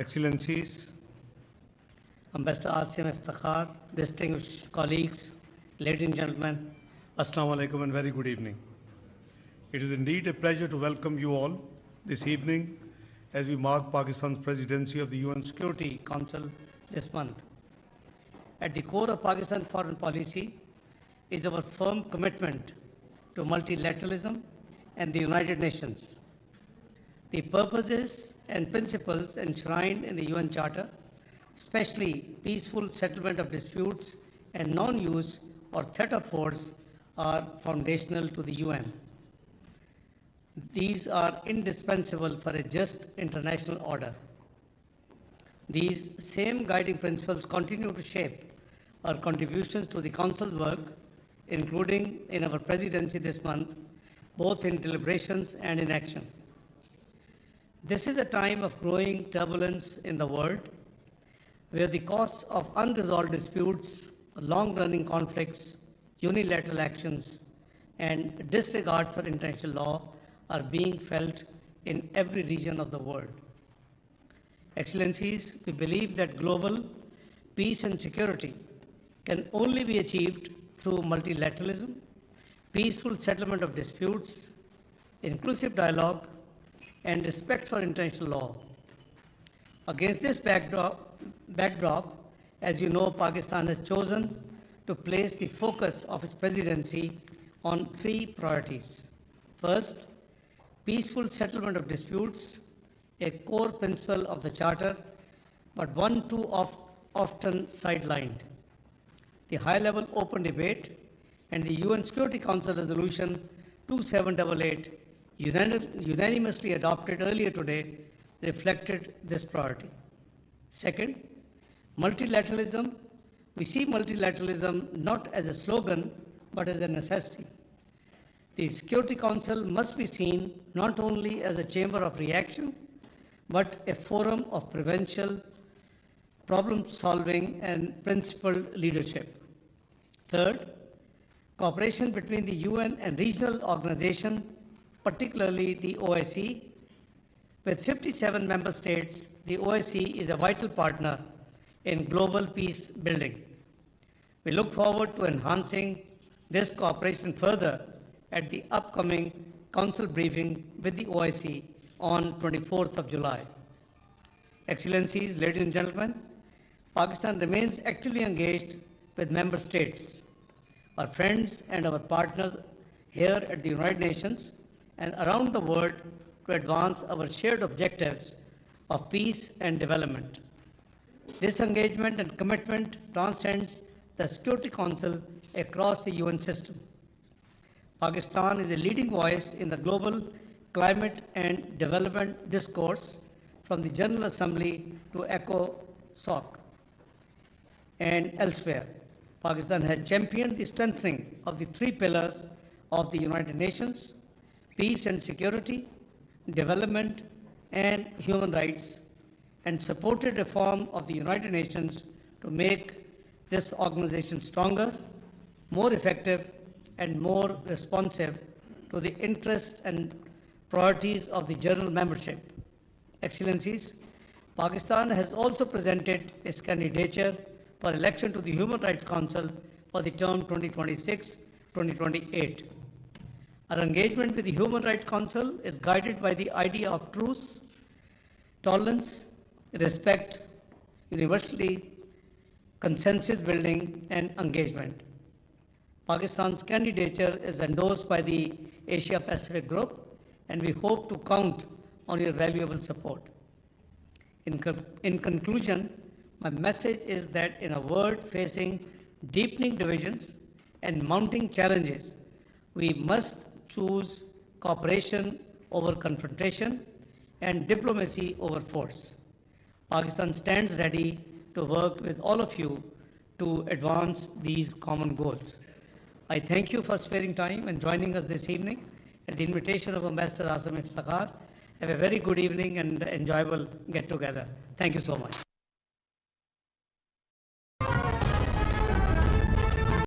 Excellencies, Ambassador Asim Iftikhar, distinguished colleagues, ladies and gentlemen, Assalamu alaikum and very good evening. It is indeed a pleasure to welcome you all this evening as we mark Pakistan's presidency of the UN Security Council this month. At the core of Pakistan foreign policy is our firm commitment to multilateralism and the United Nations. The purposes and principles enshrined in the UN Charter, especially peaceful settlement of disputes and non-use or threat of force, are foundational to the UN. These are indispensable for a just international order. These same guiding principles continue to shape our contributions to the Council's work, including in our presidency this month, both in deliberations and in action. This is a time of growing turbulence in the world, where the costs of unresolved disputes, long-running conflicts, unilateral actions, and disregard for international law are being felt in every region of the world. Excellencies, we believe that global peace and security can only be achieved through multilateralism, peaceful settlement of disputes, inclusive dialogue, and respect for international law. Against this backdrop, as you know, Pakistan has chosen to place the focus of its presidency on three priorities. First, peaceful settlement of disputes, a core principle of the Charter, but one too often sidelined. The high-level open debate and the UN Security Council Resolution 2788, unanimously adopted earlier today, reflected this priority. Second, multilateralism. We see multilateralism not as a slogan, but as a necessity. The Security Council must be seen not only as a chamber of reaction, but a forum of prevention, problem-solving, and principled leadership. Third, cooperation between the UN and regional organizations, particularly the OSCE. With 57 member states, the OSCE is a vital partner in global peace building. We look forward to enhancing this cooperation further at the upcoming Council briefing with the OSCE on 24th of July. Excellencies, ladies and gentlemen, Pakistan remains actively engaged with member states, our friends and our partners here at the United Nations and around the world to advance our shared objectives of peace and development. This engagement and commitment transcends the Security Council across the UN system. Pakistan is a leading voice in the global climate and development discourse, from the General Assembly to ECOSOC and elsewhere. Pakistan has championed the strengthening of the three pillars of the United Nations: peace and security, development, and human rights, and supported reform of the United Nations to make this organization stronger, more effective, and more responsive to the interests and priorities of the general membership. Excellencies, Pakistan has also presented its candidature for election to the Human Rights Council for the term 2026-2028. Our engagement with the Human Rights Council is guided by the idea of truce, tolerance, respect, universally consensus building, and engagement. Pakistan's candidature is endorsed by the Asia Pacific Group, and we hope to count on your valuable support. In conclusion, my message is that in a world facing deepening divisions and mounting challenges, we must choose cooperation over confrontation and diplomacy over force. Pakistan stands ready to work with all of you to advance these common goals. I thank you for sparing time and joining us this evening at the invitation of Ambassador Asim Iftikhar. Have a very good evening and enjoyable get-together. Thank you so much.